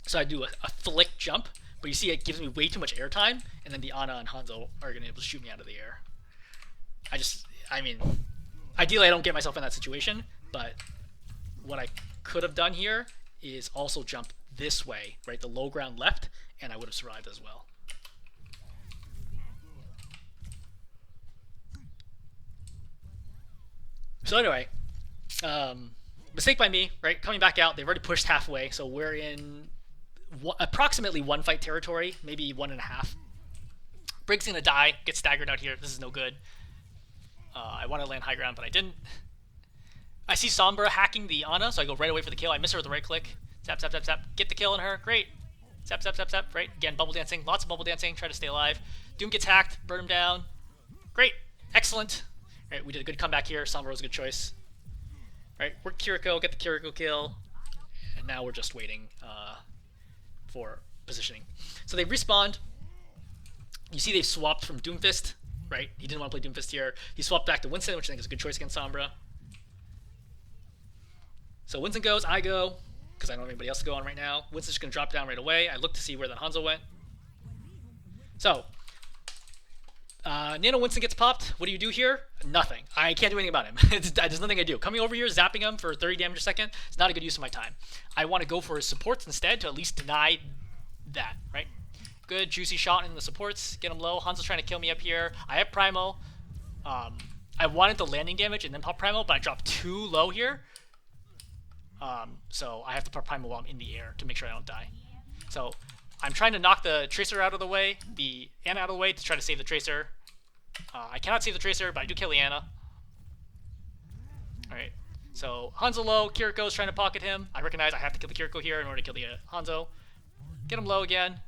So I do a flick jump. But you see it gives me way too much air time. And then the Ana and Hanzo are gonna be able to shoot me out of the air. I mean, ideally I don't get myself in that situation. But what I could have done here is also jump this way, right? The low ground left. And I would have survived as well. So anyway, mistake by me, right? Coming back out, they've already pushed halfway, so we're in approximately 1 fight territory, maybe 1.5. Brig's gonna die, get staggered out here. This is no good. I want to land high ground, but I didn't. I see Sombra hacking the Ana, so I go right away for the kill. I miss her with the right click. Zap, zap, zap, zap. Get the kill on her. Great. Zap, zap, zap, zap. Right. Again, bubble dancing. Lots of bubble dancing. Try to stay alive. Doom gets hacked. Burn him down. Great. Excellent. Right, we did a good comeback here. Sombra was a good choice. Right, we're Kiriko, get the Kiriko kill. And now we're just waiting for positioning. So they respawned. You see they've swapped from Doomfist, right? He didn't want to play Doomfist here. He swapped back to Winston, which I think is a good choice against Sombra. So Winston goes, I go, because I don't have anybody else to go on right now. Winston's just going to drop down right away. I look to see where that Hanzo went. So, Nano Winston gets popped. What do you do here? Nothing. I can't do anything about him. There's nothing I do. Coming over here, zapping him for 30 damage a second, it's not a good use of my time. I want to go for his supports instead to at least deny that, right? Good, juicy shot in the supports. Get him low. Hanzo's trying to kill me up here. I have Primo. I wanted the landing damage and then pop Primo, but I dropped too low here. So I have to pop Primo while I'm in the air to make sure I don't die. So I'm trying to knock the Tracer out of the way, the Ana out of the way to try to save the Tracer. I cannot save the Tracer, but I do kill the Ana. Alright, so Hanzo low, Kiriko's trying to pocket him. I recognize I have to kill the Kiriko here in order to kill the Hanzo. Get him low again.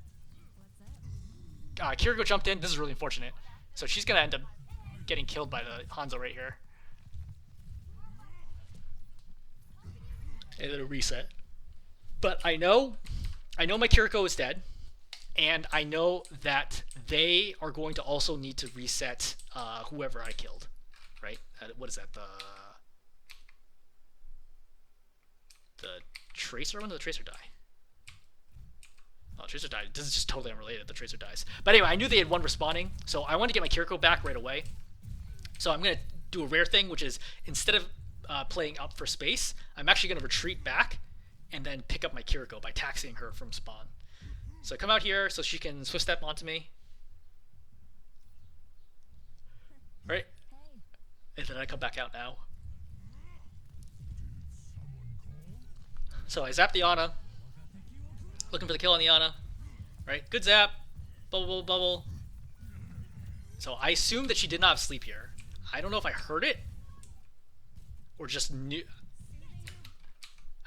Kiriko jumped in. This is really unfortunate. So she's going to end up getting killed by the Hanzo right here. And then a reset. But I know my Kiriko is dead. And I know that they are going to also need to reset whoever I killed, right? What is that? The Tracer? When did the Tracer die? Oh, Tracer died. This is just totally unrelated. The Tracer dies. But anyway, I knew they had one respawning, so I wanted to get my Kiriko back right away. So I'm going to do a rare thing, which is instead of playing up for space, I'm actually going to retreat back and then pick up my Kiriko by taxiing her from spawn. So I come out here so she can swift step onto me. Right? And then I come back out now. So I zap the Ana. Looking for the kill on the Ana. Right? Good zap. Bubble, bubble, bubble. So I assume that she did not have sleep here. I don't know if I heard it. Or just knew.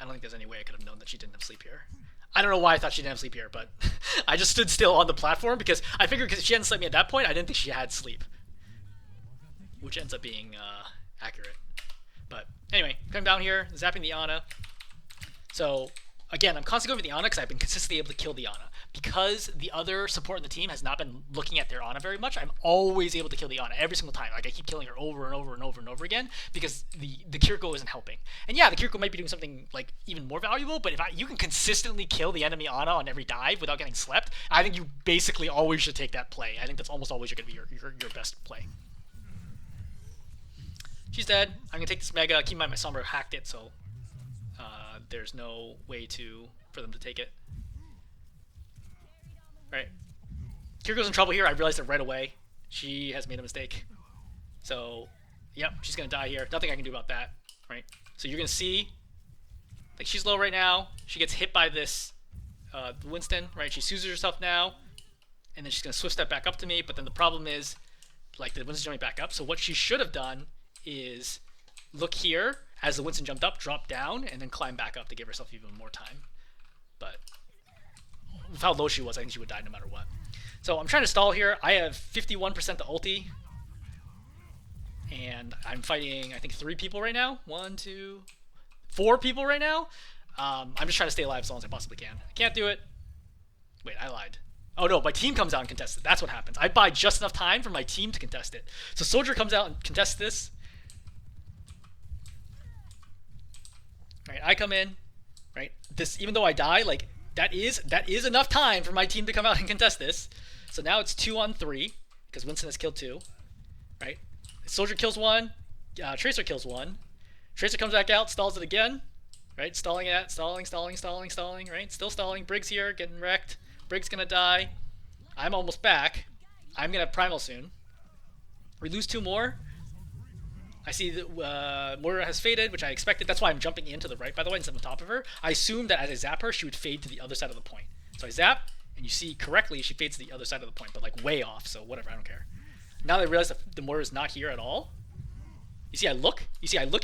I don't think there's any way I could have known that she didn't have sleep here. I don't know why I thought she didn't have sleep here, but I just stood still on the platform because I figured because she hadn't slept me at that point, I didn't think she had sleep. Which ends up being accurate. But anyway, coming down here, zapping the Ana. So again, I'm constantly going for the Ana because I've been consistently able to kill the Ana. Because the other support in the team has not been looking at their Ana very much, I'm always able to kill the Ana every single time. Like I keep killing her over and over and over and over again because the Kiriko isn't helping. And yeah, the Kiriko might be doing something like even more valuable, but if you can consistently kill the enemy Ana on every dive without getting slept, I think you basically always should take that play. I think that's almost always going to be your best play. She's dead. I'm going to take this Mega. Keep in mind my Sombra hacked it, so there's no way for them to take it. Right. Kiriko's in trouble here. I realized it right away. She has made a mistake. So, yep, she's going to die here. Nothing I can do about that. Right. So you're going to see, like, she's low right now. She gets hit by this Winston, right? She soothes herself now. And then she's going to swift step back up to me. But then the problem is, like, the Winston's jumping back up. So what she should have done is look here as the Winston jumped up, drop down, and then climb back up to give herself even more time. But with how low she was, I think she would die no matter what. So I'm trying to stall here. I have 51% the ulti. And I'm fighting, I think, 3 people right now. 1, 2, 4 people right now. I'm just trying to stay alive as long as I possibly can. I can't do it. Wait, I lied. Oh no, my team comes out and contests it. That's what happens. I buy just enough time for my team to contest it. So Soldier comes out and contests this. Right, I come in. Right, this, even though I die, like, that is enough time for my team to come out and contest this. So now it's 2 on 3 because Winston has killed 2. Right, Soldier kills 1. Tracer kills 1. Tracer comes back out, stalls it again. Right, stalling. Right, still stalling. Briggs here, getting wrecked. Briggs gonna die. I'm almost back. I'm gonna have Primal soon. We lose 2 more. I see that Moira has faded, which I expected. That's why I'm jumping into the right, by the way, instead of on top of her. I assumed that as I zap her, she would fade to the other side of the point. So I zap, and you see correctly she fades to the other side of the point, but like way off, so whatever, I don't care. Now that I realize that the Moira is not here at all, you see I look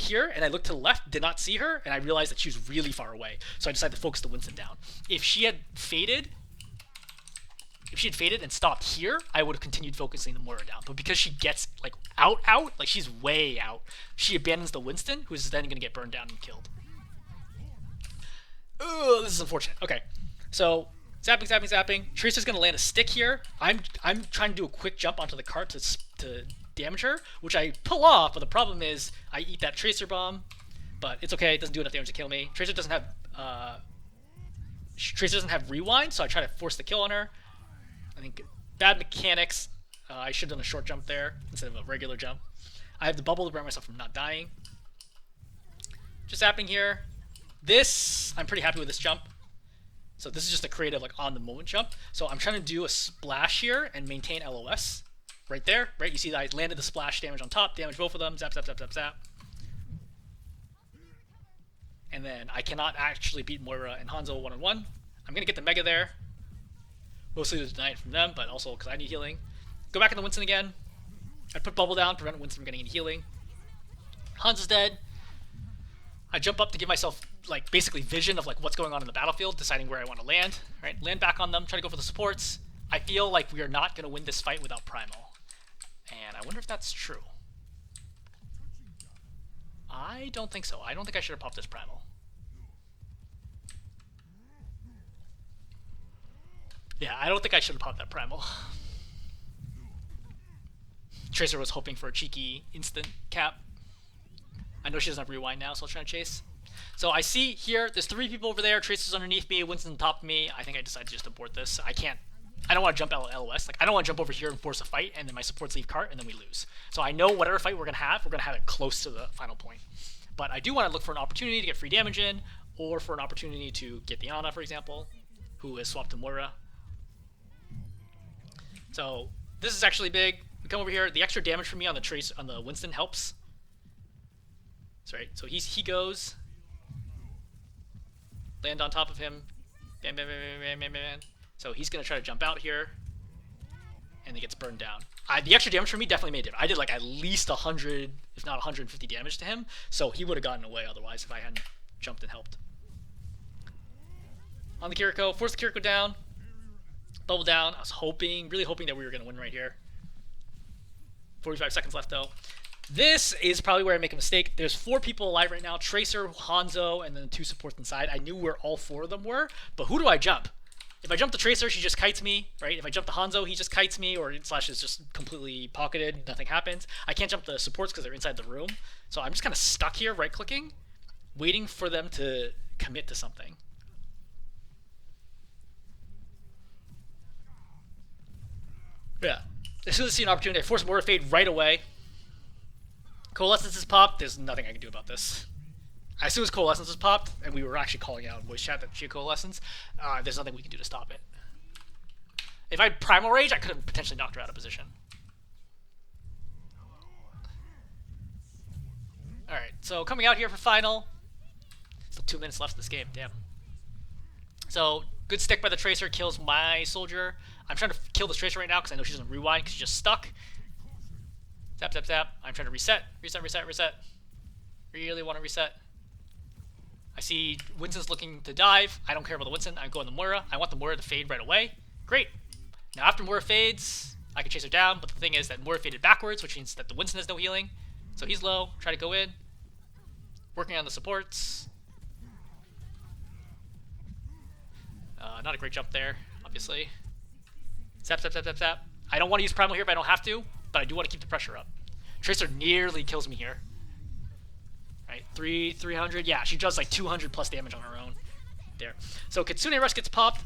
here, and I look to the left, did not see her, and I realized that she was really far away. So I decided to focus the Winston down. If she had faded and stopped here, I would have continued focusing the Moira down. But because she gets like out, like she's way out, she abandons the Winston, who is then going to get burned down and killed. Ugh, this is unfortunate. Okay, so zapping. Tracer's going to land a stick here. I'm trying to do a quick jump onto the cart to damage her, which I pull off. But the problem is I eat that Tracer bomb, but it's okay. It doesn't do enough damage to kill me. Tracer doesn't have rewind, so I try to force the kill on her. I think bad mechanics. I should have done a short jump there instead of a regular jump. I have the bubble to prevent myself from not dying. Just zapping here. This, I'm pretty happy with this jump. So this is just a creative, like, on the moment jump. So I'm trying to do a splash here and maintain LOS. Right there, right? You see that I landed the splash damage on top, damage both of them, zap. And then I cannot actually beat Moira and Hanzo one-on-one. I'm going to get the Mega there. Mostly to deny it from them, but also because I need healing. Go back into Winston again. I put bubble down, prevent Winston from getting any healing. Hans is dead. I jump up to give myself, like, basically vision of like what's going on in the battlefield, deciding where I want to land. Right, land back on them, try to go for the supports. I feel like we are not going to win this fight without Primal, and I wonder if that's true. I don't think so. I don't think I should have popped this Primal. Yeah, I don't think I should have popped that Primal. Tracer was hoping for a cheeky instant cap. I know she doesn't have rewind now, so I'll try to chase. So I see here, there's 3 people over there. Tracer's underneath me, Winston's on top of me. I think I decided to just abort this. I don't want to jump LOS. Like, I don't want to jump over here and force a fight, and then my supports leave cart, and then we lose. So I know whatever fight we're going to have it close to the final point. But I do want to look for an opportunity to get free damage in, or for an opportunity to get the Ana, for example, who has swapped to Moira. So this is actually big. We come over here. The extra damage for me on the Winston helps. That's right. So he goes. Land on top of him. Bam. So he's gonna try to jump out here, and he gets burned down. The extra damage for me definitely made it. I did like at least 100, if not 150 damage to him. So he would have gotten away otherwise if I hadn't jumped and helped. On the Kiriko, force the Kiriko down. Bubble down. I was really hoping that we were going to win right here. 45 seconds left, though. This is probably where I make a mistake. There's 4 people alive right now: Tracer, Hanzo, and then the 2 supports inside. I knew where all 4 of them were, but who do I jump? If I jump the Tracer, she just kites me, right? If I jump the Hanzo, he just kites me, or slash is just completely pocketed, nothing happens. I can't jump the supports because they're inside the room, so I'm just kind of stuck here, right-clicking, waiting for them to commit to something. Yeah. As soon as I see an opportunity, I force Mortar Fade right away. Coalescence is popped. There's nothing I can do about this. As soon as Coalescence is popped, and we were actually calling out in voice chat that she had Coalescence, there's nothing we can do to stop it. If I had Primal Rage, I could have potentially knocked her out of position. Alright, so coming out here for final. Still 2 minutes left in this game, damn. So, good stick by the Tracer, kills my soldier. I'm trying to kill this Tracer right now because I know she doesn't rewind because she's just stuck. Zap, zap, zap. I'm trying to reset. Reset. Really want to reset. I see Winston's looking to dive. I don't care about the Winston. I'm going the Moira. I want the Moira to fade right away. Great. Now after Moira fades, I can chase her down, but the thing is that Moira faded backwards, which means that the Winston has no healing. So he's low. Try to go in. Working on the supports. Not a great jump there, obviously. Zap, zap, zap, zap, zap. I don't want to use Primal here if I don't have to, but I do want to keep the pressure up. Tracer nearly kills me here. Right, 300. Yeah, she does like 200 plus damage on her own. There. So Kitsune Rush gets popped.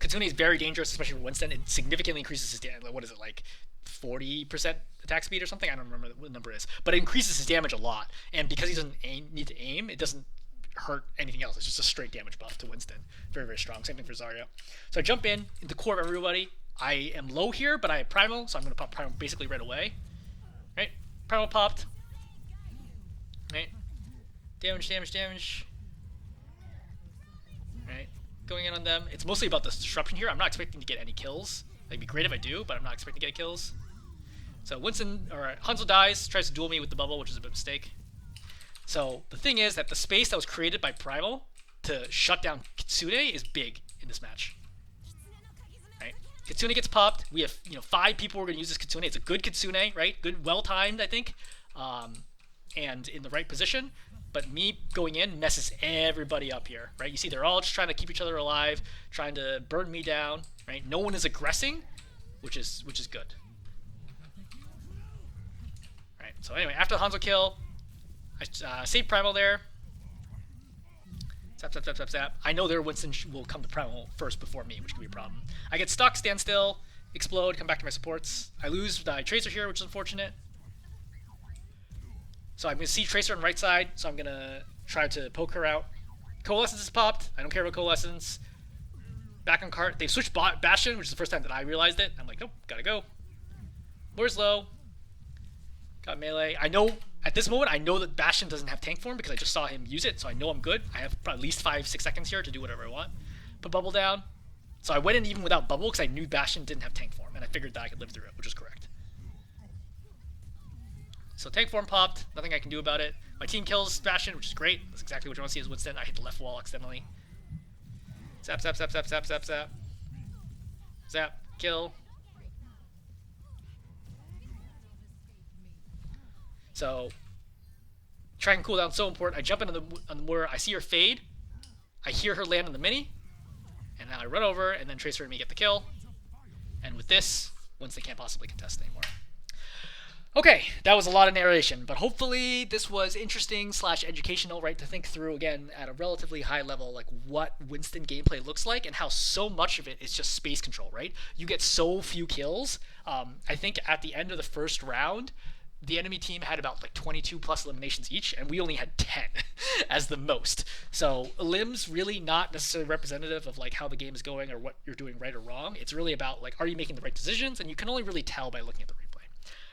Kitsune is very dangerous, especially for Winston. It significantly increases his damage. What is it, like 40% attack speed or something? I don't remember what the number is. But it increases his damage a lot. And because he doesn't need to aim, it doesn't hurt anything else. It's just a straight damage buff to Winston. Very, very strong. Same thing for Zarya. So I jump in the core of everybody. I am low here, but I have Primal, so I'm going to pop Primal basically right away. Right? Primal popped. Right? Damage. Right? Going in on them. It's mostly about the disruption here. I'm not expecting to get any kills. It'd be great if I do, but I'm not expecting to get kills. So Winston, or Hanzo dies, tries to duel me with the bubble, which is a bit of a mistake. So the thing is that the space that was created by Primal to shut down Kitsune is big in this match. Right? Kitsune gets popped. We have 5 people who are going to use this Kitsune. It's a good Kitsune, right? Good, well timed, I think, and in the right position. But me going in messes everybody up here, right? You see, they're all just trying to keep each other alive, trying to burn me down, right? No one is aggressing, which is good. Right. So anyway, after the Hanzo kill, I save Primal there. Zap, zap, zap, zap, zap. I know their Winston will come to Primal first before me, which could be a problem. I get stuck, stand still, explode, come back to my supports. I lose the Tracer here, which is unfortunate. So I'm going to see Tracer on the right side, so I'm going to try to poke her out. Coalescence is popped. I don't care about Coalescence. Back on cart. They've switched Bastion, which is the first time that I realized it. I'm like, nope, gotta go. Moira's low. Got melee. I know, at this moment, I know that Bastion doesn't have tank form because I just saw him use it, so I know I'm good. I have at least 5-6 seconds here to do whatever I want. Put bubble down. So I went in even without bubble because I knew Bastion didn't have tank form, and I figured that I could live through it, which is correct. So tank form popped, nothing I can do about it. My team kills Bastion, which is great. That's exactly what you want to see as Winston. I hit the left wall accidentally. Zap, zap, zap, zap, zap, zap, zap. Zap, kill. So, tracking cooldown is so important. I jump into on the Moira, I see her fade. I hear her land on the mini. And now I run over, and then Tracer and me get the kill. And with this, Winston can't possibly contest anymore. Okay, that was a lot of narration, but hopefully this was interesting / educational, right, to think through again at a relatively high level, like what Winston gameplay looks like and how so much of it is just space control, right? You get so few kills. I think at the end of the first round, the enemy team had about like 22 plus eliminations each, and we only had 10 as the most. So elims really not necessarily representative of like how the game is going or what you're doing right or wrong. It's really about like, are you making the right decisions? And you can only really tell by looking at the replay.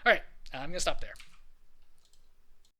All right. I'm going to stop there.